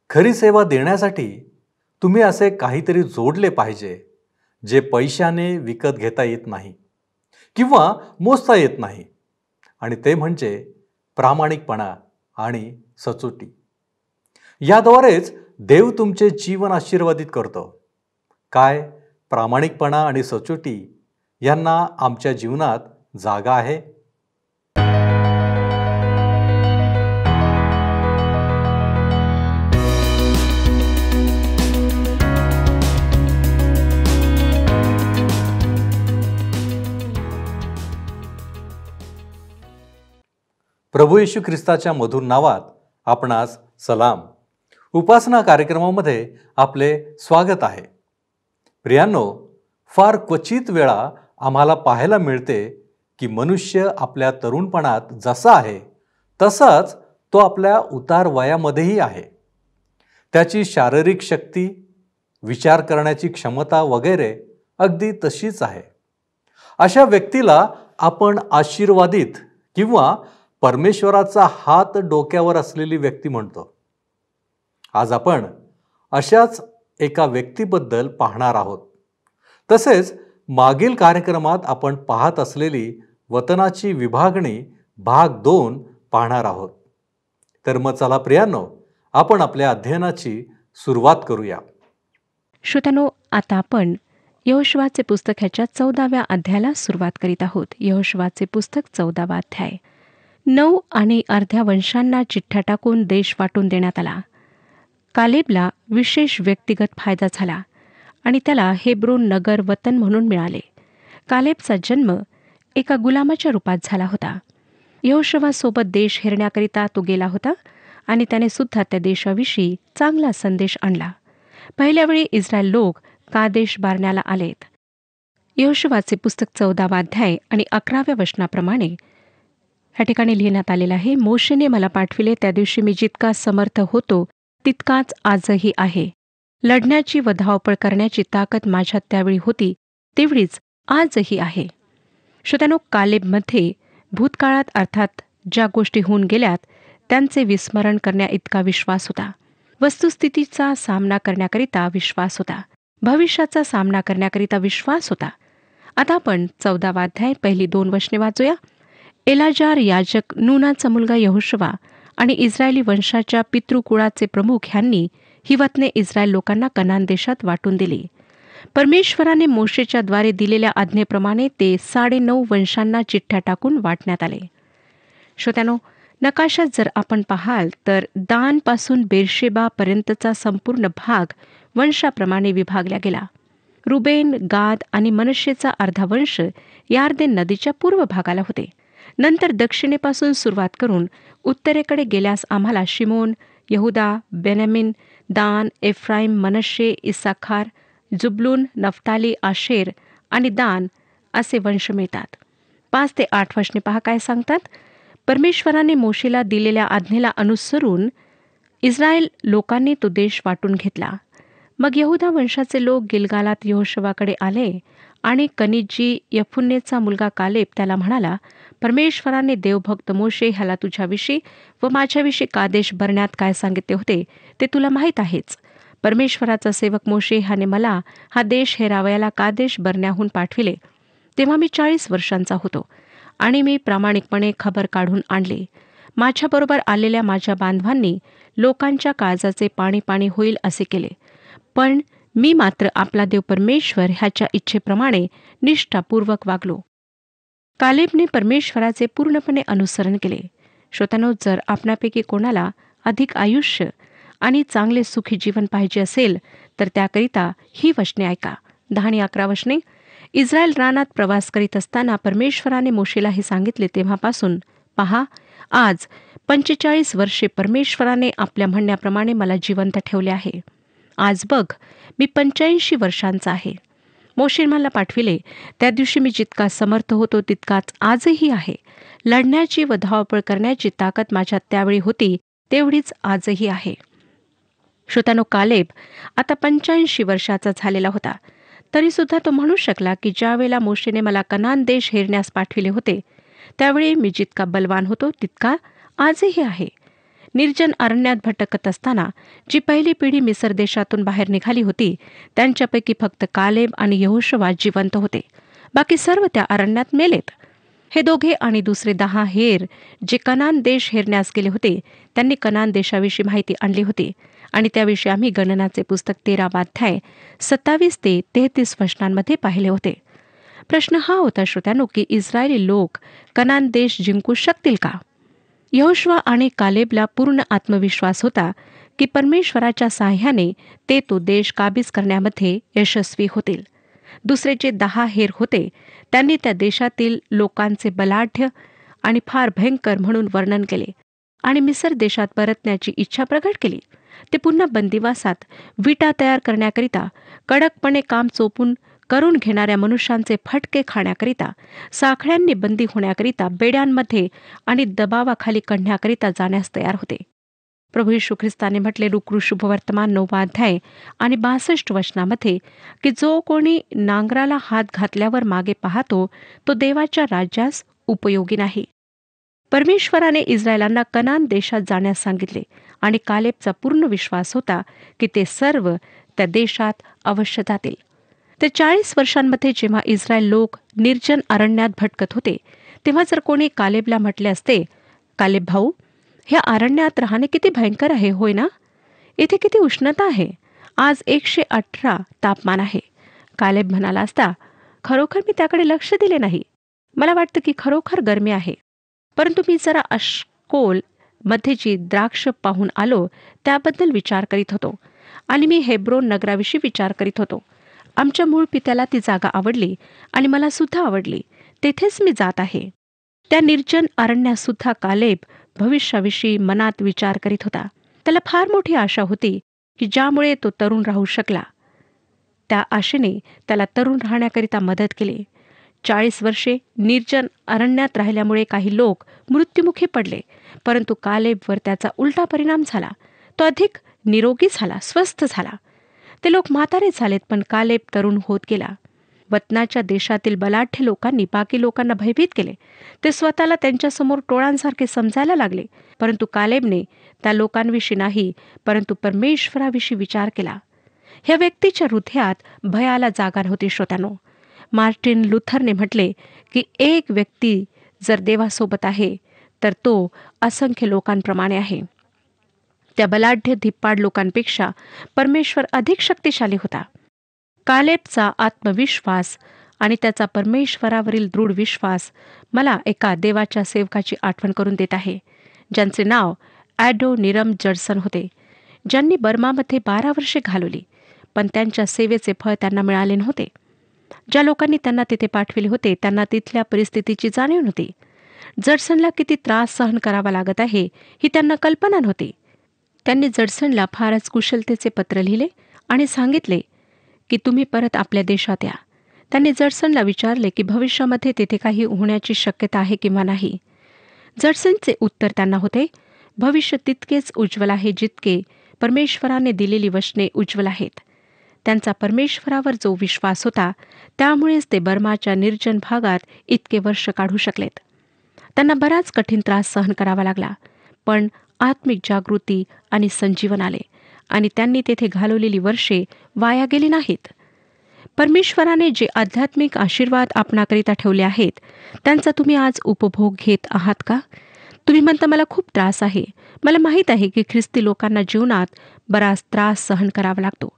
खरी सेवा देण्यासाठी तुम्ही असे काहीतरी जोडले पाहिजे जे पैशाने विकत घेता येत नाही किंवा मोजता येत नाही, आणि ते म्हणजे प्रामाणिकपणा आणि सचोटी. याद्वारेच देव तुमचे जीवन आशीर्वादित करतो. काय प्रामाणिकपणा आणि सचोटी यांना आमच्या जीवनात जागा आहे? प्रभू येशू ख्रिस्ताच्या मधुर नावात आपणास सलाम. उपासना कार्यक्रमामध्ये आपले स्वागत आहे. प्रियांनो, फार क्वचित वेळा आम्हाला पाहायला मिळते की मनुष्य आपल्या तरुणपणात जसा आहे तसाच तो आपल्या उतार वयामध्येही आहे. त्याची शारीरिक शक्ती, विचार करण्याची क्षमता वगैरे अगदी तशीच आहे. अशा व्यक्तीला आपण आशीर्वादित किंवा परमेश्वराचा हात डोक्यावर असलेली व्यक्ती म्हणतो. आज आपण अशाच एका व्यक्तीबद्दल पाहणार आहोत. तसेच मागील कार्यक्रमात आपण पाहत असलेली वतनाची विभागणी भाग 2 पाहणार आहोत. तर मग चला प्रियांनो, आपण आपल्या अध्ययनाची सुरुवात करूया. श्रोत्यांनो, आता आपण यहोशुवाचे पुस्तक ह्याच्या 14व्या अध्यायाला सुरुवात करीत आहोत. यहोशुवाचे पुस्तक 14वा अध्याय. 9 आणि अर्ध्या वंशांना चिठ्ठ्या टाकून देश वाटून देण्यात आला. कालेबला विशेष व्यक्तिगत फायदा झाला आणि त्याला हेब्रोन नगर वतन म्हणून मिळाले. कालेबचा जन्म एका गुलामाच्या रूपात झाला होता. यहोशुवासोबत देश हेरण्याकरिता तो गेला होता आणि त्याने सुद्धा त्या देशाविषयी चांगला संदेश आणला. पहिल्या वेळी इस्रायल लोक कादेश बारण्याला आलेत. यहोशुवाचे पुस्तक 14वा अध्याय आणि 11व्या वचनाप्रमाणे ह्या ठिकाणी लिहिण्यात आलेलं आहे. मोशेने मला पाठविले, त्या दिवशी मी जितका समर्थ होतो तितकाच आजही आहे. लढण्याची व धावपळ करण्याची ताकद माझ्यात त्यावेळी होती तेवढीच आजही आहे. श्रोत्यांनो, कालेबमध्ये भूतकाळात अर्थात ज्या गोष्टी होऊन गेल्यात त्यांचे विस्मरण करण्या इतका विश्वास होता. वस्तुस्थितीचा सामना करण्याकरिता विश्वास होता. भविष्याचा सामना करण्याकरिता विश्वास होता. आता आपण 14वा अध्याय पहिली 2 वचने वाचूया. एलाजार याजक, नूनाचा मुलगा यहोशुवा आणि इस्रायली वंशाच्या पितृकुळाचे प्रमुख ह्यांनी ही वतने इस्रायल लोकांना कनान देशात वाटून दिली. परमेश्वराने मोशेच्या द्वारे दिलेल्या आज्ञेप्रमाणे ते 9.5 वंशांना चिठ्ठ्या टाकून वाटण्यात आले. श्रोत्यानो, नकाशात जर आपण पाहाल तर दानपासून बेरशेबा पर्यंतचा संपूर्ण भाग वंशाप्रमाणे विभागला गेला. रुबेन, गाद आणि मनश्शेचा अर्धा वंश यार्देन नदीच्या पूर्व भागाला होते. नंतर दक्षिणेपासून सुरुवात करून उत्तरेकडे गेल्यास आम्हाला शिमोन, यहुदा, बेन्यामीन, दान, एफ्राईम, मनश्शे, इस्साखार, जुबलून, नफ्ताली, आशेर आणि दान असे वंश मिळतात. 5 ते 8 वचने पहा काय सांगतात. परमेश्वराने मोशेला दिलेल्या आज्ञेला अनुसरून इस्रायल लोकांनी तो देश वाटून घेतला. मग यहुदा वंशाचे लोक गिलगालात यहोशुवाकडे आले आणि कनिजी यफुन्नेचा मुलगा कालेब त्याला म्हणाला, परमेश्वराने देवभक्त मोशे ह्याला तुझ्याविषयी व माझ्याविषयी कादेश बरण्यात काय सांगितले होते ते तुला माहीत आहेच. परमेश्वराचा सेवक मोशे ह्याने मला हा देश हेरावयाला कादेश बरण्याहून पाठविले. तेव्हा मी 40 वर्षांचा होतो आणि मी प्रामाणिकपणे खबर काढून आणले. माझ्याबरोबर आलेल्या माझ्या बांधवांनी लोकांच्या काळजाचे पाणी पाणी होईल असे केले. पण मी मात्र आपला देव परमेश्वर ह्याच्या इच्छेप्रमाणे निष्ठापूर्वक वागलो. कालेबने परमेश्वराचे पूर्णपणे अनुसरण केले. श्रोत्यांनो, जर आपणापैकी कोणाला अधिक आयुष्य आणि चांगले सुखी जीवन पाहिजे असेल तर त्याकरिता ही वचने ऐका. 10 आणि 11 वचने. इस्रायल रानात प्रवास करीत असताना परमेश्वराने मोशेला हे सांगितले तेव्हापासून पहा, आज 45 वर्षे परमेश्वराने आपल्या म्हणण्याप्रमाणे मला जिवंत ठेवले आहे. आज बघ, मी 85 वर्षांचा आहे. मोशे मला पाठविले, त्या दिवशी मी जितका समर्थ होतो तितकाच आजही आहे. लढण्याची व धावपळ करण्याची ताकद माझ्यात त्यावेळी होती तेवढीच आजही आहे. श्रोत्यानो, कालेब आता 85 वर्षाचा झालेला होता. तरीसुद्धा तो म्हणू शकला की ज्यावेळेला मोशेने मला कनान देश हेरण्यास पाठविले होते त्यावेळी मी जितका बलवान होतो तितका आजही आहे. निर्जन अरण्यात भटकत असताना जी पहिली पिढी मिसर देशातून बाहेर निघाली होती त्यांच्यापैकी फक्त कालेब आणि यहोशुवा जिवंत होते. बाकी सर्व त्या अरण्यात मेलेत. हे दोघे आणि दुसरे 10 हेर जे कनान देश हेरण्यास गेले होते त्यांनी कनान देशाविषयी माहिती आणली होती आणि त्याविषयी आम्ही गणनाचे पुस्तक 13 अध्याय 27 ते 33 वचनांमध्ये पाहिले होते. प्रश्न हा होता श्रोत्यानो की इस्रायली लोक कनान देश जिंकू शकतील का? यहोशुवा आणि कालेबला पूर्ण आत्मविश्वास होता की परमेश्वराच्या साह्याने ते तो देश काबीज करण्यामध्ये यशस्वी होतील. दुसरे जे 10 हेर होते त्यांनी त्या देशातील लोकांचे बलाढ्य आणि फार भयंकर म्हणून वर्णन केले आणि मिसर देशात परतण्याची इच्छा प्रकट केली. ते पुन्हा बंदिवासात विटा तयार करण्याकरिता, कडकपणे काम चोपून करून घेणाऱ्या मनुष्यांचे फटके खाण्याकरिता, साखळ्यांनी बंदी होण्याकरिता, बेड्यांमध्ये आणि दबावाखाली काढण्याकरिता जाण्यास तयार होते. प्रभू येशू ख्रिस्ताने म्हटले लूका शुभवर्तमान 9 अध्याय आणि 62 वचनामध्ये की जो कोणी नांगराला हात घातल्यावर मागे पाहतो तो देवाच्या राज्यास उपयोगी नाही. परमेश्वराने इस्रायलांना कनान देशात जाण्यास सांगितले आणि कालेबचा पूर्ण विश्वास होता की ते सर्व त्या देशात अवश्य जातील. ते 40 वर्षांमध्ये जेव्हा इस्रायल लोक निर्जन अरण्यात भटकत होते तेव्हा जर कोणी कालेबला म्हटले असते, कालेब भाऊ, ह्या अरण्यात राहणे किती भयंकर आहे, होय ना? इथे किती उष्णता आहे, आज 118 तापमान आहे. कालेब म्हणाला असता, खरोखर मी त्याकडे लक्ष दिले नाही, मला वाटतं की खरोखर गरमी आहे, परंतु मी जरा अश्कोल मध्ये जी द्राक्ष पाहून आलो त्याबद्दल विचार करीत होतो आणि मी हेब्रोन नगराविषयी विचार करीत होतो. आमच्या मूळ पित्याला ती जागा आवडली आणि मला सुद्धा आवडली, तेथेच मी जात आहे. त्या निर्जन अरण्यात सुद्धा कालेब भविष्याविषयी मनात विचार करीत होता. त्याला फार मोठी आशा होती की ज्यामुळे तो तरुण राहू शकला. त्या आशेने त्याला तरुण राहण्याकरिता मदत केली. 40 वर्षे निर्जन अरण्यात राहिल्यामुळे काही लोक मृत्युमुखी पडले, परंतु कालेबवर त्याचा उलटा परिणाम झाला. तो अधिक निरोगी झाला, स्वस्थ झाला. ते लोक म्हातारे झालेत, पण कालेब तरुण होत गेला. वतनाच्या देशातील बलाढ्य लोकांनी बाकी लोकांना भयभीत केले. ते स्वतःला त्यांच्यासमोर टोळांसारखे समजायला लागले, परंतु कालेबने त्या लोकांविषयी नाही, परंतु परमेश्वराविषयी विचार केला. ह्या व्यक्तीच्या हृदयात भयाला जागा नव्हती. श्रोत्यानो, मार्टिन लुथरने म्हटले की एक व्यक्ती जर देवासोबत आहे तर तो असंख्य लोकांप्रमाणे आहे. त्या बलाढ्य धिप्पाड लोकांपेक्षा परमेश्वर अधिक शक्तिशाली होता. कालेबचा आत्मविश्वास आणि त्याचा परमेश्वरावरील दृढ विश्वास मला एका देवाच्या सेवकाची आठवण करून देत आहे, ज्यांचे नाव ॲडोनिरम जडसन होते, ज्यांनी बर्मामध्ये 12 वर्षे घालवली, पण त्यांच्या सेवेचे फळ त्यांना मिळाले नव्हते. ज्या लोकांनी त्यांना तिथे पाठविले होते त्यांना तिथल्या परिस्थितीची जाणीव नव्हती. जडसनला किती त्रास सहन करावा लागत आहे ही त्यांना कल्पना नव्हती. त्यांनी जडसनला फारच कुशलतेचे पत्र लिहिले आणि सांगितले की तुम्ही परत आपल्या देशात या. त्यांनी जडसनला विचारले की भविष्यामध्ये तेथे काही होण्याची शक्यता आहे किंवा नाही. जडसनचे उत्तर त्यांना होते, भविष्य तितकेच उज्ज्वल आहे जितके परमेश्वराने दिलेली वचने उज्ज्वल आहेत. त्यांचा परमेश्वरावर जो विश्वास होता त्यामुळेच ते बर्माच्या निर्जन भागात इतके वर्ष काढू शकलेत. त्यांना बराच कठीण त्रास सहन करावा लागला, पण आत्मिक जागृती आणि संजीवन आले आणि त्यांनी तेथे घालवलेली वर्षे वाया गेली नाहीत. परमेश्वराने जे आध्यात्मिक आशीर्वाद आपणाकरिता ठेवले आहेत त्यांचा तुम्ही आज उपभोग घेत आहात का? तुम्ही म्हणता मला खूप त्रास आहे. मला माहीत आहे की ख्रिस्ती लोकांना जीवनात बराच त्रास सहन करावा लागतो.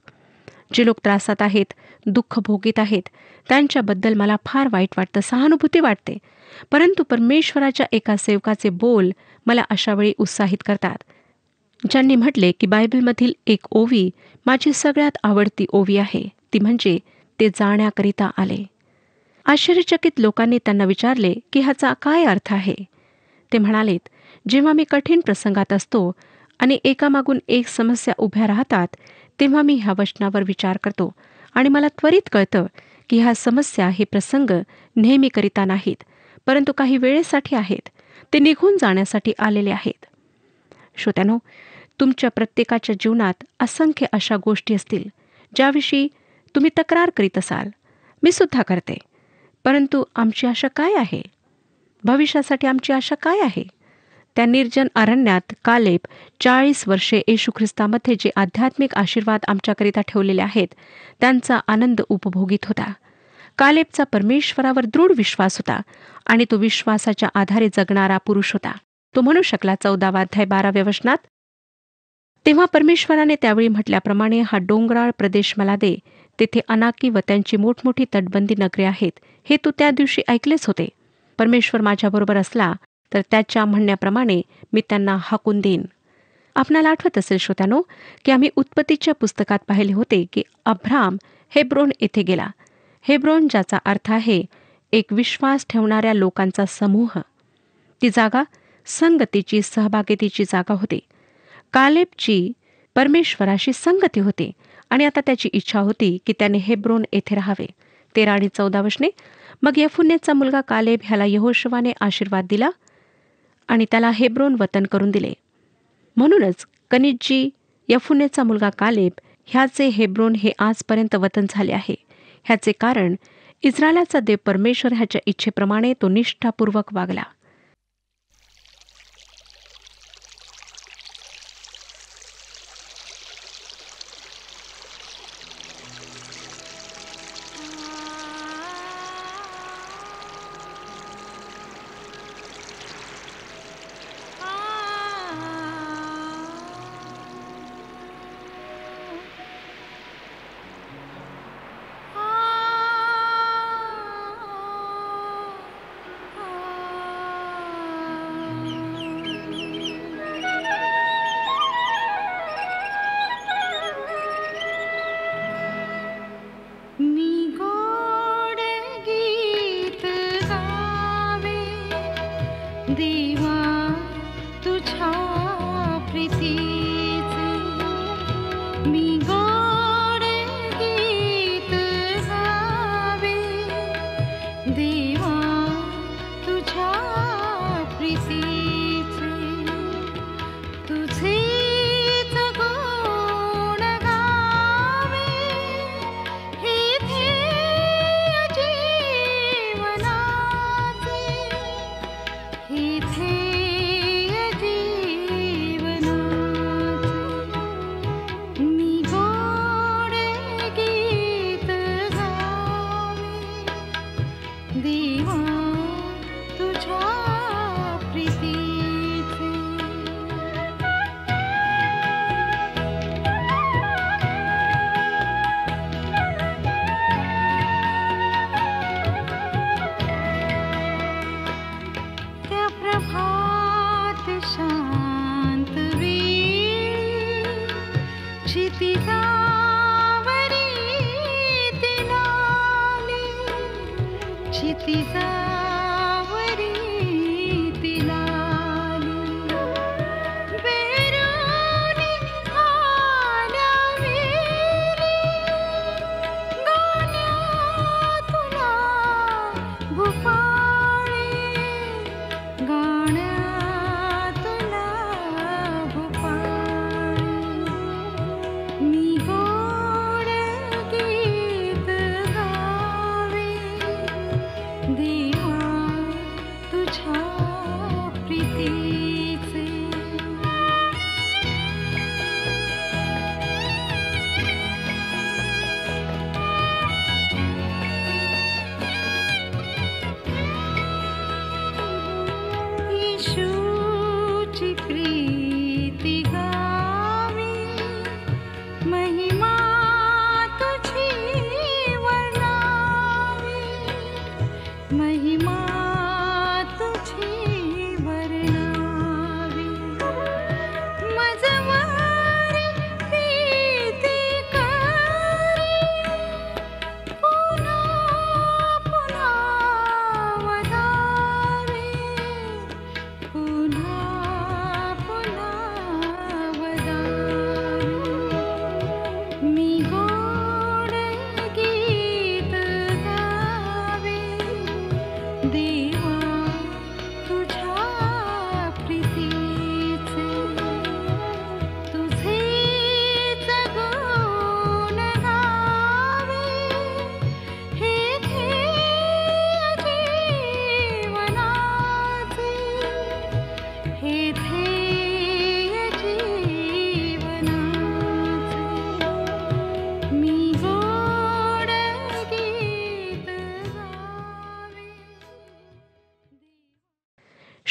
जे लोक त्रासात आहेत, दुःख भोगीत आहेत, त्यांच्याबद्दल मला फार वाईट वाटतं, सहानुभूती वाटते, परंतु परमेश्वराच्या एका सेवकाचे बोल मला अशावेळी उत्साहित करतात, ज्यांनी म्हटले की बायबलमधील एक ओवी माझी सगळ्यात आवडती ओवी आहे, ती म्हणजे ते जाण्याकरिता आले. आश्चर्यचकित लोकांनी त्यांना विचारले की ह्याचा काय अर्थ आहे. ते म्हणालेत, जेव्हा मी कठीण प्रसंगात असतो आणि एकामागून एक समस्या उभ्या राहतात तेव्हा मी ह्या वचनावर विचार करतो आणि मला त्वरित कळतं की ह्या समस्या हे प्रसंग नेहमीकरिता नाहीत, परंतु काही वेळेसाठी आहेत. ते निघून जाण्यासाठी आलेले आहेत. श्रोत्यानो, तुमच्या प्रत्येकाच्या जीवनात असंख्य अशा गोष्टी असतील ज्याविषयी तुम्ही तक्रार करीत असाल. मी सुद्धा करते, परंतु आमची आशा काय आहे? भविष्यासाठी आमची आशा काय आहे? त्या निर्जन अरण्यात कालेब 40 वर्षे येशू ख्रिस्तामध्ये जे आध्यात्मिक आशीर्वाद आमच्याकरिता ठेवलेले आहेत त्यांचा आनंद उपभोगीत होता. कालेबचा परमेश्वरावर दृढ विश्वास होता आणि तो विश्वासाच्या आधारे जगणारा पुरुष होता. तो म्हणू शकला 14 अध्याय 12 वचनात, तेव्हा परमेश्वराने त्यावेळी म्हटल्याप्रमाणे हा डोंगराळ प्रदेश मला दे, तेथे अनाकी व त्यांची मोठमोठी तटबंदी नगरे आहेत, हे तू त्या दिवशी ऐकलेच होते. परमेश्वर माझ्याबरोबर असला तर त्याच्या म्हणण्याप्रमाणे मी त्यांना हाकून देईन. आपणाला आठवत असेल श्रोत्यानो की आम्ही उत्पत्तीच्या पुस्तकात पाहिले होते की अब्राम हेब्रोन येथे गेला. हेब्रोन ज्याचा अर्थ आहे एक विश्वास ठेवणाऱ्या लोकांचा समूह. ती जागा संगतीची, सहभागितीची जागा होती. कालेबची परमेश्वराशी संगती होती आणि आता त्याची इच्छा होती की त्याने हेब्रोन येथे राहावे. 13 आणि 14 वचने, मग यफुन्नेचा मुलगा कालेब ह्याला यहोशुवाने आशीर्वाद दिला आणि त्याला हेब्रोन वतन करून दिले. म्हणूनच कनिज्जी यफुन्नेचा मुलगा कालेब ह्याचे हेब्रोन हे आजपर्यंत वतन झाले आहे. ह्याचे कारण इस्रायलाचा देव परमेश्वर ह्याच्या इच्छेप्रमाणे तो निष्ठापूर्वक वागला. दी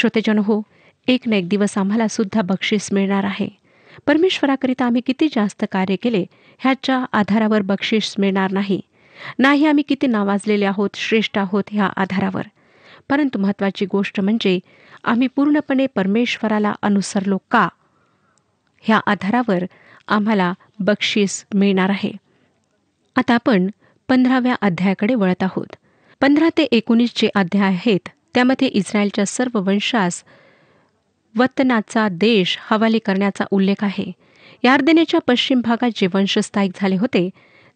श्रोतेजन हो, एक ना एक दिवस आम्हाला सुद्धा बक्षीस मिळणार आहे. परमेश्वराकरिता आम्ही किती जास्त कार्य केले ह्याच्या आधारावर बक्षीस मिळणार नाही. नाही आम्ही किती नावाजलेले आहोत, श्रेष्ठ आहोत ह्या आधारावर. परंतु महत्त्वाची गोष्ट म्हणजे आम्ही पूर्णपणे परमेश्वराला अनुसरलो का, ह्या आधारावर आम्हाला बक्षीस मिळणार आहे. आता आपण 15व्या अध्यायाकडे वळत आहोत. 15 ते 19 जे अध्याय आहेत त्यामध्ये इस्रायलच्या सर्व वंशास वतनाचा देश हवाले करण्याचा उल्लेख आहे. यार्देनेच्या पश्चिम भागात जे वंश स्थायिक झाले होते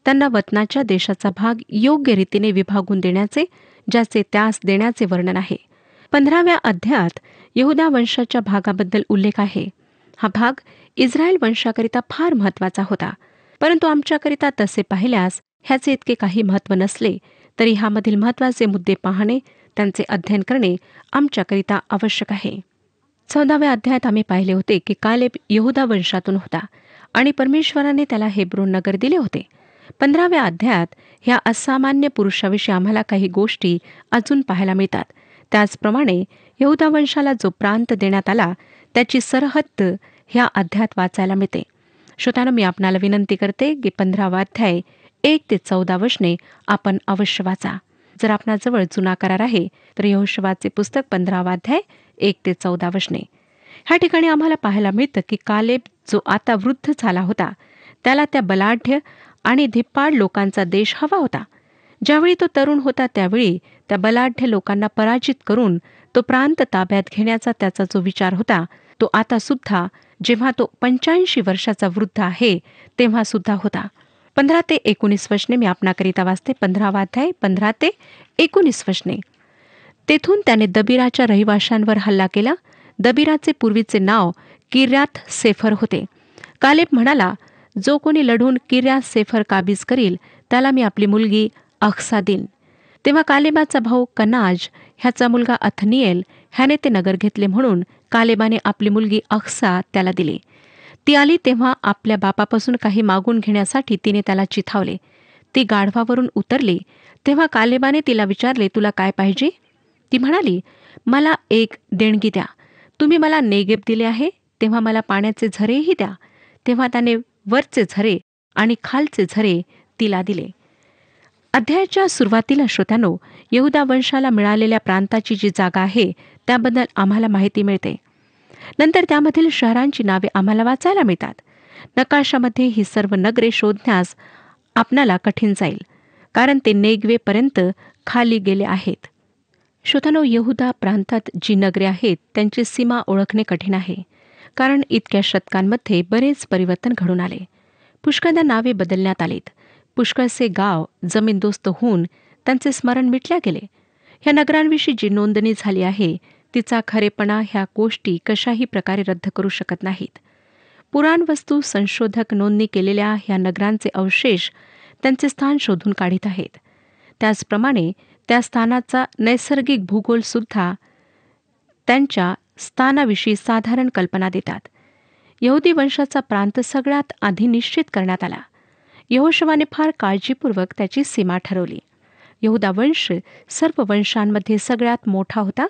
त्यांना वतनाच्या देशाचा भाग योग्य रीतीने विभागून देण्याचे, ज्याचे त्यास देण्याचे वर्णन आहे. 15व्या अध्यायात यहुदा वंशाच्या भागाबद्दल उल्लेख आहे. हा भाग इस्रायल वंशाकरिता फार महत्त्वाचा होता, परंतु आमच्याकरिता तसे पाहिल्यास ह्याचे इतके काही महत्त्व नसले तरी ह्यामधील महत्त्वाचे मुद्दे पाहणे, त्यांचे अध्ययन करणे आमच्याकरिता आवश्यक आहे. 14व्या अध्यायात आम्ही पाहिले होते की कालेब यहुदा वंशातून होता आणि परमेश्वराने त्याला हेब्रोन नगर दिले होते. 15व्या अध्यायात ह्या असामान्य पुरुषाविषयी आम्हाला काही गोष्टी अजून पाहायला मिळतात. त्याचप्रमाणे यहुदा वंशाला जो प्रांत देण्यात आला त्याची सरहद्द ह्या अध्यायात वाचायला मिळते. श्रोत्यानो, मी आपणाला विनंती करते की 15वा अध्याय 1 ते 14 वचने आपण अवश्य वाचा. जर आपणाजवळ जुना करार आहे तर यहोशुवाचे पुस्तक 15वा अध्याय 1 ते 14 वचने. ह्या ठिकाणी आम्हाला पाहायला मिळतं की कालेब जो आता वृद्ध झाला होता त्याला त्या बलाढ्य आणि धिप्पाड लोकांचा देश हवा होता. ज्यावेळी तो तरुण होता त्यावेळी त्या बलाढ्य लोकांना पराजित करून तो प्रांत ताब्यात घेण्याचा त्याचा जो विचार होता तो आता सुद्धा, जेव्हा तो 85 वर्षाचा वृद्ध आहे तेव्हा सुद्धा होता. 15 ते 19 वचने मी आपणाकरिता वाचते. 15वा अध्याय 15 ते 19 वचने. तेथून त्याने दबिराच्या रहिवाशांवर हल्ला केला. दबिराचे पूर्वीचे नाव किर्यात सेफर होते. कालेब म्हणाला, जो कोणी लढून किर्यात सेफर काबीज करील त्याला मी आपली मुलगी अक्सा देईन. तेव्हा कालेबाचा भाऊ कनाज ह्याचा मुलगा अथनिएल ह्याने ते नगर घेतले, म्हणून कालेबाने आपली मुलगी अक्सा त्याला दिली. ती आली तेव्हा आपल्या बापापासून काही मागून घेण्यासाठी तिने त्याला चिथावले. ती गाढवावरून उतरली तेव्हा कालेबाने तिला विचारले, तुला काय पाहिजे? ती म्हणाली, मला एक देणगी द्या. तुम्ही मला नेगेब दिले आहे तेव्हा मला पाण्याचे झरेही द्या. तेव्हा त्याने वरचे झरे आणि खालचे झरे तिला दिले. अध्यायाच्या सुरुवातीला श्रोत्यानो, यहुदा वंशाला मिळालेल्या प्रांताची जी जागा आहे त्याबद्दल आम्हाला माहिती मिळते. नंतर त्यामधील शहरांची नावे आम्हाला वाचायला मिळतात. नकाशामध्ये ही सर्व नगरे शोधण्यास आपणाला कठीण जाईल, कारण ते नेगवेपर्यंत खाली गेले आहेत. श्रोत्यानो, यहुदा प्रांतात जी नगरे आहेत त्यांची सीमा ओळखणे कठीण आहे, कारण इतक्या शतकांमध्ये बरेच परिवर्तन घडून आले. पुष्कळदा नावे बदलण्यात आलीत. पुष्कळसे गाव जमीनदोस्त होऊन त्यांचे स्मरण मिटल्या गेले. ह्या नगरांविषयी जी नोंदणी झाली आहे तिचा खरेपणा ह्या गोष्टी कशाही प्रकारे रद्द करू शकत नाहीत. पुराणवस्तू संशोधक नोंदणी केलेल्या ह्या नगरांचे अवशेष त्यांचे स्थान शोधून काढीत आहेत. त्याचप्रमाणे त्या स्थानाचा नैसर्गिक भूगोलसुद्धा त्यांच्या स्थानाविषयी साधारण कल्पना देतात. यहुदी वंशाचा प्रांत सगळ्यात आधी निश्चित करण्यात आला. यहोशुवाने फार काळजीपूर्वक त्याची सीमा ठरवली. यहुदा वंश सर्व वंशांमध्ये सगळ्यात मोठा होता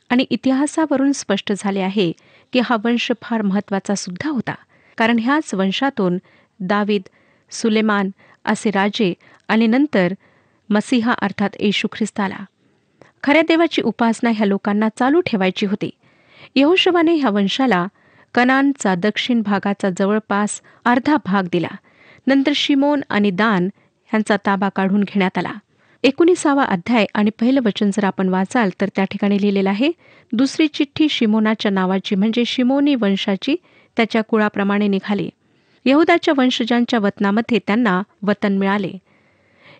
आणि इतिहासावरून स्पष्ट झाले आहे की हा वंश फार महत्त्वाचा सुद्धा होता, कारण ह्याच वंशातून दावीद, सुलेमान असे राजे आणि नंतर मसीहा अर्थात येशू ख्रिस्त आला. खऱ्या देवाची उपासना ह्या लोकांना चालू ठेवायची होती. यहोशुवाने ह्या वंशाला कनानचा दक्षिण भागाचा जवळपास अर्धा भाग दिला. नंतर शिमोन आणि दान ह्यांचा ताबा काढून घेण्यात आला. 19वा अध्याय आणि पहिलं वचन जर आपण वाचाल तर त्या ठिकाणी लिहिलेलं आहे, दुसरी चिठ्ठी शिमोनाच्या नावाची म्हणजे शिमोनी वंशाची त्याच्या कुळाप्रमाणे निघाली. यहुदाच्या वंशजांच्या वतनामध्ये त्यांना वतन मिळाले.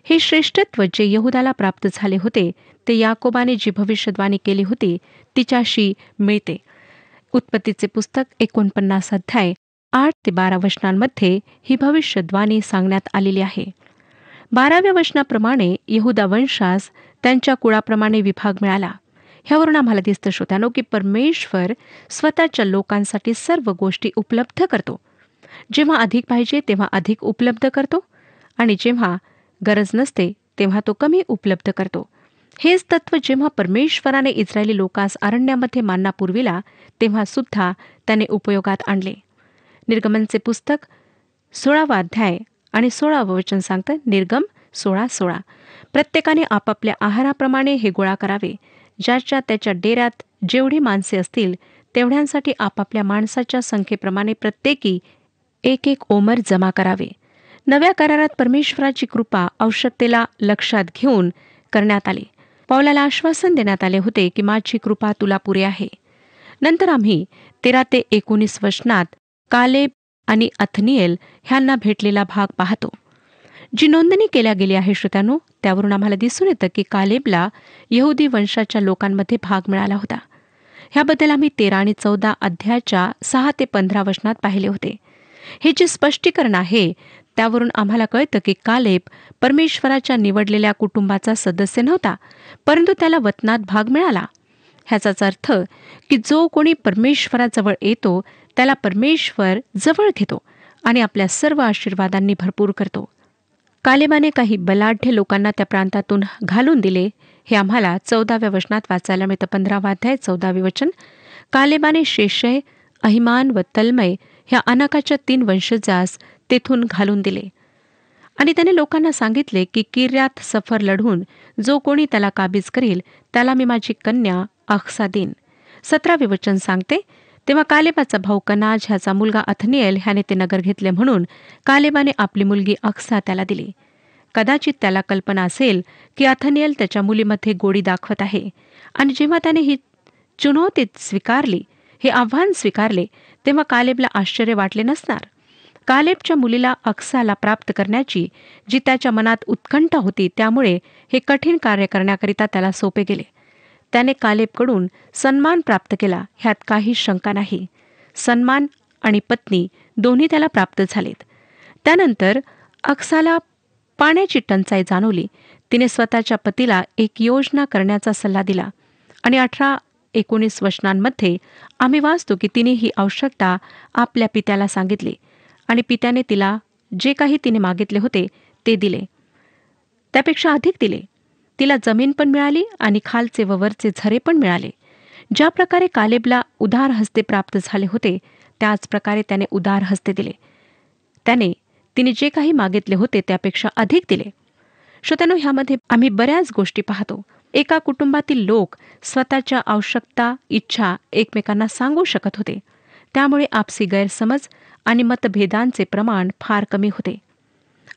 हे श्रेष्ठत्व जे यहुदाला प्राप्त झाले होते ते याकोबाने जी भविष्यवाणी केली होती तिच्याशी मिळते. उत्पत्तीचे पुस्तक 49 अध्याय 8 ते 12 वचनांमध्ये ही भविष्यवाणी सांगण्यात आलेली आहे. 12व्या वचनाप्रमाणे यहुदा वंशास त्यांच्या कुळाप्रमाणे विभाग मिळाला. ह्यावरून आम्हाला दिसतं श्रोत्यानो की परमेश्वर स्वतःच्या लोकांसाठी सर्व गोष्टी उपलब्ध करतो. जेव्हा अधिक पाहिजे तेव्हा अधिक उपलब्ध करतो आणि जेव्हा गरज नसते तेव्हा तो कमी उपलब्ध करतो. हेच तत्व जेव्हा परमेश्वराने इस्रायली लोकांस अरण्यामध्ये मानना पुरविला तेव्हा सुद्धा त्याने उपयोगात आणले. निर्गमनचे पुस्तक 16वा अध्याय आणि 16वं वचन सांगतं, निर्गम 16:16. प्रत्येकाने आपापल्या आहाराप्रमाणे हे गोळा करावे. ज्याच्या त्याच्या डेऱ्यात जेवढी माणसे असतील तेवढ्यांसाठी आपापल्या माणसाच्या संख्येप्रमाणे प्रत्येकी एक ओमर जमा करावे. नव्या करारात परमेश्वराची कृपा आवश्यकतेला लक्षात घेऊन करण्यात आली. पौलाला आश्वासन देण्यात आले होते की माझी कृपा तुला पुरे आहे. नंतर आम्ही 13 ते 19 वचनात कालेब आणि अथनिएल ह्यांना भेटलेला भाग पाहतो. जी नोंदणी केल्या गेली आहे श्रोत्यांनो, त्यावरून आम्हाला दिसून येतं की कालेबला यहुदी वंशाच्या लोकांमध्ये भाग मिळाला होता. ह्याबद्दल आम्ही 13 आणि 14 अध्यायाच्या 6 ते 15 वचनात पाहिले होते. हे जे स्पष्टीकरण आहे त्यावरून आम्हाला कळतं की कालेब परमेश्वराच्या निवडलेल्या कुटुंबाचा सदस्य नव्हता, परंतु त्याला वतनात भाग मिळाला. ह्याचाच अर्थ की जो कोणी परमेश्वराजवळ येतो त्याला परमेश्वर जवळ घेतो आणि आपल्या सर्व आशीर्वादांनी भरपूर करतो. कालेबाने काही बलाढ्य लोकांना त्या प्रांतातून घालून दिले हे आम्हाला 14व्या वचनात वाचायला मिळतं. 15वा अध्याय 14वे वचन. कालेबाने शेशय, अहिमान व तल्मय ह्या अनाकाच्या 3 वंशजास तेथून घालून दिले आणि त्याने लोकांना सांगितले की किर्यात सफर लढून जो कोणी त्याला काबीज करील त्याला मी माझी कन्या अक्सा देईन. 17वे वचन सांगते, तेव्हा कालेबाचा भाऊ कनाज ह्याचा मुलगा अथनिएल ह्याने ते नगर घेतले म्हणून कालेबाने आपली मुलगी अक्सा त्याला दिली. कदाचित त्याला कल्पना असेल की अथनिएल त्याच्या मुलीमध्ये गोडी दाखवत आहे आणि जेव्हा त्याने ही चुनौती स्वीकारली, हे आव्हान स्वीकारले, तेव्हा कालेबला आश्चर्य वाटले नसणार. कालेबच्या मुलीला अक्साला प्राप्त करण्याची जी त्याच्या मनात उत्कंठा होती त्यामुळे हे कठीण कार्य करण्याकरिता त्याला सोपे गेले. त्याने कालेबकडून सन्मान प्राप्त केला, ह्यात काही शंका नाही. सन्मान आणि पत्नी दोन्ही त्याला प्राप्त झालेत. त्यानंतर अक्साला पाण्याची टंचाई जाणवली. तिने स्वतःच्या पतीला एक योजना करण्याचा सल्ला दिला आणि 18-19 वचनांमध्ये आम्ही वाचतो की तिने ही आवश्यकता आपल्या पित्याला सांगितली आणि पित्याने तिला जे काही तिने मागितले होते ते दिले, त्यापेक्षा अधिक दिले. तिला जमीन पण मिळाली आणि खालचे व वरचे झरे पण मिळाले. ज्या प्रकारे कालेबला उदार हस्ते प्राप्त झाले होते त्याच प्रकारे त्याने उदार हस्ते दिले. तिने जे काही मागितले होते त्यापेक्षा अधिक दिले. श्रोत्यांनो, ह्यामध्ये आम्ही बऱ्याच गोष्टी पाहतो. एका कुटुंबातील लोक स्वतःच्या आवश्यकता, इच्छा एकमेकांना सांगू शकत होते. त्यामुळे आपसी गैरसमज आणि मतभेदांचे प्रमाण फार कमी होते.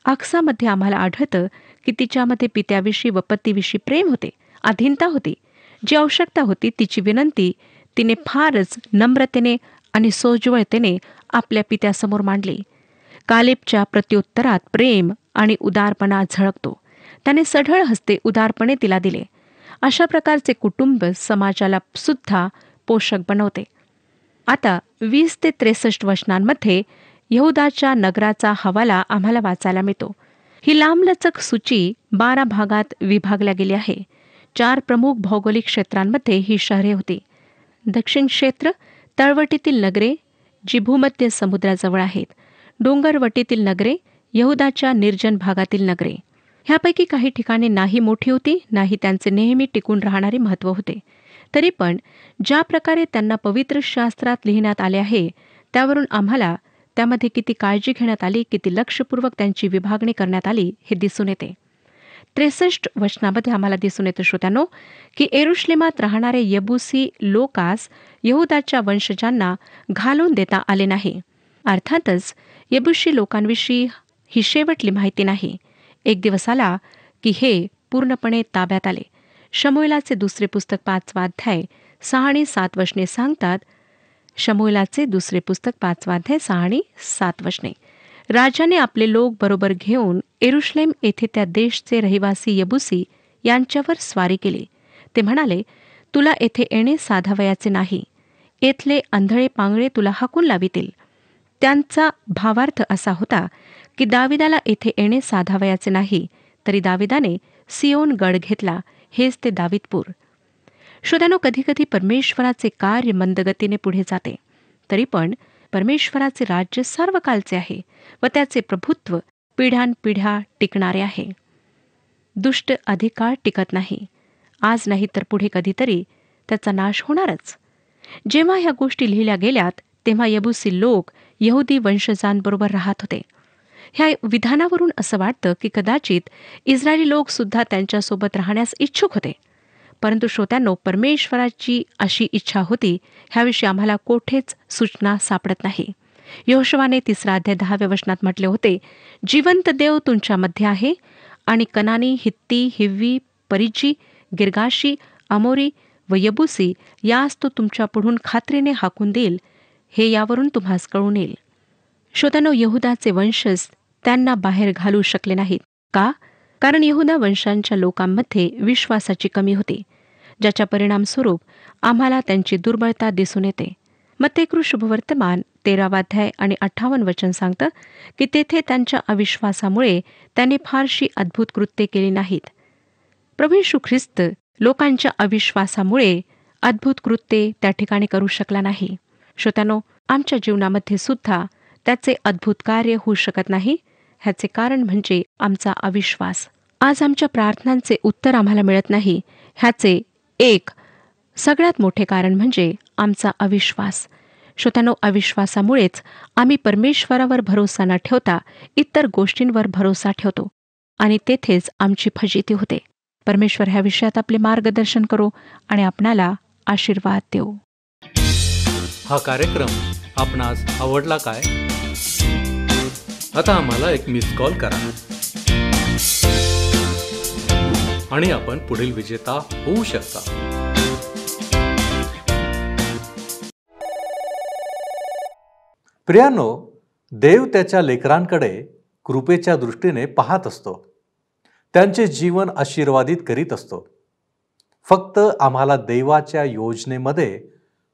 अक्सामध्ये आम्हाला आढळतं की तिच्यामध्ये पित्याविषयी व पतीविषयी प्रेम होते, अधीनता होती. जी आवश्यकता होती तिची विनंती तिने फारच नम्रतेने आणि सोज्वळतेने आपल्या पित्यासमोर मांडली. कालेबच्या प्रत्युत्तरात प्रेम आणि उदारपणा झळकतो. त्याने सढळ हस्ते उदारपणे तिला दिले. अशा प्रकारचे कुटुंब समाजाला सुद्धा पोषक बनवते. आता 20 ते 63 वचनांमध्ये यहुदाच्या नगराचा हवाला आम्हाला वाचायला मिळतो. ही लांबलचक सूची 12 भागात विभागल्या गेली आहे. 4 प्रमुख भौगोलिक क्षेत्रांमध्ये ही शहरे होती. दक्षिण क्षेत्र, तळवटीतील नगरे जी भूमध्य समुद्राजवळ आहेत. डोंगरवटीतील नगरे, यहुदाच्या निर्जन भागातील नगरे. ह्यापैकी काही ठिकाणे नाही मोठी होती, नाही त्यांचे नेहमी टिकून राहणारे महत्त्व होते. तरी पण ज्या प्रकारे त्यांना पवित्र शास्त्रात लिहिण्यात आले आहे त्यावरून आम्हाला त्यामध्ये किती काळजी घेण्यात आली, किती लक्षपूर्वक त्यांची विभागणी करण्यात आली हे दिसून येते. 63 वचनामध्ये आम्हाला दिसून येतं श्रोत्यांनो की येरुशलेमात राहणारे यबुसी लोकास यहुदाच्या वंशजांना घालून देता आले नाही. अर्थातच यबुसी लोकांविषयी ही शेवटली माहिती नाही. एक दिवस आला की हे पूर्णपणे ताब्यात आले. शमूएलाचे दुसरे पुस्तक 5वा अध्याय 6 आणि 7 वचने सांगतात. शमूएलाचे दुसरे पुस्तक 5वा अध्याय 6 आणि 7 वचने. राजाने आपले लोक बरोबर घेऊन येरुशलेम येथे त्या देशचे रहिवासी यबुसी यांच्यावर स्वारी केली. ते म्हणाले, तुला येथे येणे साधावयाचे नाही. येथले आंधळे पांगळे तुला हाकून लावितील. त्यांचा भावार्थ असा होता की दाविदाला येथे येणे साधावयाचे नाही, तरी दाविदाने सियोन गड घेतला. हेच ते दाविदपूर. श्रोत्यांनो, कधीकधी परमेश्वराचे कार्य मंदगतीने पुढे जाते, तरी पण परमेश्वराचे राज्य सर्वकालचे आहे व त्याचे प्रभुत्व पिढ्यानपिढ्या टिकणारे आहे. दुष्ट अधिक काळ टिकत नाही. आज नाही तर पुढे कधीतरी त्याचा नाश होणारच. जेव्हा ह्या गोष्टी लिहिल्या गेल्यात तेव्हा यबुसी लोक यहुदी वंशजांबरोबर राहत होते. ह्या विधानावरून असं वाटतं की कदाचित इस्रायली लोक सुद्धा त्यांच्यासोबत राहण्यास इच्छुक होते. परंतु श्रोत्यांनो, परमेश्वराची अशी इच्छा होती ह्याविषयी आम्हाला कोठेच सूचना सापडत नाही. यहोशुवाने 3 अध्याय 10व्या वचनात म्हटले होते, जिवंत देव तुमच्यामध्ये आहे आणि कनानी, हित्ती, हिव्वी, परिज्जी, गिर्गाशी, अमोरी व यबुसी यास तो तुमच्या पुढून खात्रीने हाकून देईल, हे यावरून तुम्हास कळून येईल. श्रोत्यांनो, यहुदाचे वंशज त्यांना बाहेर घालू शकले नाहीत. का? कारण यहुदा वंशांच्या लोकांमध्ये विश्वासाची कमी होती, ज्याच्या परिणामस्वरूप आम्हाला त्यांची दुर्बलता दिसून येते. मत्तेकृ शुभवर्तमान 13वा अध्याय आणि 58 वचन सांगतं की तेथे त्यांच्या अविश्वासामुळे त्यांनी फारशी अद्भुत कृत्ये केली नाहीत. प्रभू येशू ख्रिस्त लोकांच्या अविश्वासामुळे अद्भुत कृत्ये त्या ठिकाणी करू शकला नाही. श्रोत्यांनो, आमच्या जीवनामध्ये सुद्धा त्याचे अद्भुत कार्य होऊ शकत नाही. ह्याचे कारण म्हणजे आमचा अविश्वास. आज आमच्या प्रार्थनांचे उत्तर आम्हाला मिळत नाही, ह्याचे एक सगळ्यात मोठे कारण म्हणजे आमचा अविश्वास. श्रोत्यांनो, अविश्वासामुळेच आम्ही परमेश्वरावर भरोसा न ठेवता इतर गोष्टींवर भरोसा ठेवतो आणि तेथेच आमची फजिती होते. परमेश्वर ह्या विषयात आपले मार्गदर्शन करो आणि आपणाला आशीर्वाद देऊ. हा कार्यक्रम आपणास आवडला काय? आता आम्हाला एक मिस कॉल करा आणि आपण पुढील विजेता होऊ शकता. प्रियांनो, देव त्याच्या लेकरांकडे कृपेच्या दृष्टीने पाहत असतो. त्यांचे जीवन आशीर्वादित करीत असतो. फक्त आम्हाला देवाच्या योजनेमध्ये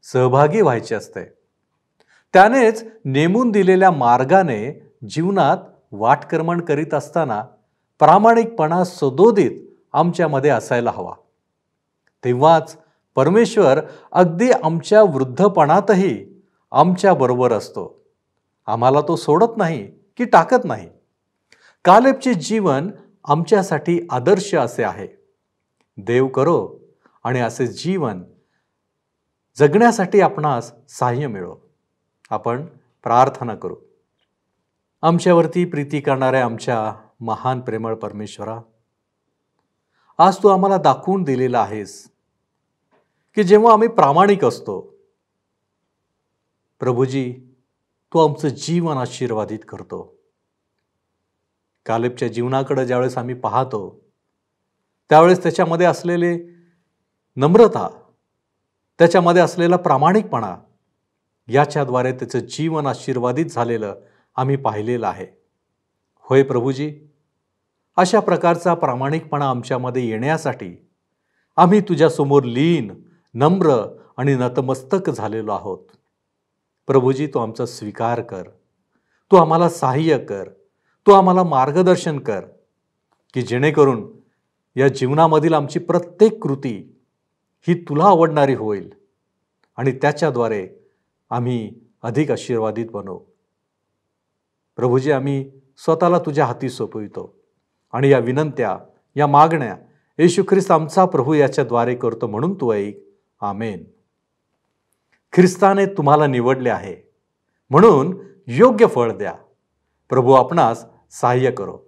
सहभागी व्हायचे असते. त्यानेच नेमून दिलेल्या मार्गाने जीवनात वाटकर्मण करीत असताना प्रामाणिकपणा सदोदित आमच्यामध्ये असायला हवा. तेव्हाच परमेश्वर अगदी आमच्या वृद्धपणातही आमच्याबरोबर असतो. आम्हाला तो सोडत नाही की टाकत नाही. कालेबचे जीवन आमच्यासाठी आदर्श असे आहे. देव करो आणि असे जीवन जगण्यासाठी आपणास सहाय्य मिळो. आपण प्रार्थना करू. आमच्यावरती प्रीती करणाऱ्या आमच्या महान प्रेमळ परमेश्वरा, आज तू आम्हाला दाखवून दिलेला आहेस की जेव्हा आम्ही प्रामाणिक असतो, प्रभूजी, तू आमचं जीवन आशीर्वादित करतो. कालेबच्या जीवनाकडे ज्यावेळेस आम्ही पाहतो त्यावेळेस त्याच्यामध्ये असलेले नम्रता, त्याच्यामध्ये असलेला प्रामाणिकपणा, याच्याद्वारे त्याचं जीवन आशीर्वादित झालेलं आम्ही पाहिलेलं आहे. होय प्रभूजी, अशा प्रकारचा प्रामाणिकपणा आमच्यामध्ये येण्यासाठी आम्ही तुझ्यासमोर लीन, नम्र आणि नतमस्तक झालेलो आहोत. प्रभूजी, तू आमचा स्वीकार कर. तू आम्हाला सहाय्य कर. तू आम्हाला मार्गदर्शन कर की जेणेकरून या जीवनामधील आमची प्रत्येक कृती ही तुला आवडणारी होईल आणि त्याच्याद्वारे आम्ही अधिक आशीर्वादित बनवू. प्रभूजी, आम्ही स्वतःला तुझ्या हाती सोपवितो आणि या विनंत्या, या मागण्या येशू ख्रिस्त आमचा प्रभू याच्याद्वारे करतो म्हणून तू ऐक. आमेन. ख्रिस्ताने तुम्हाला निवडले आहे म्हणून योग्य फळ द्या. प्रभू आपणास सहाय्य करो.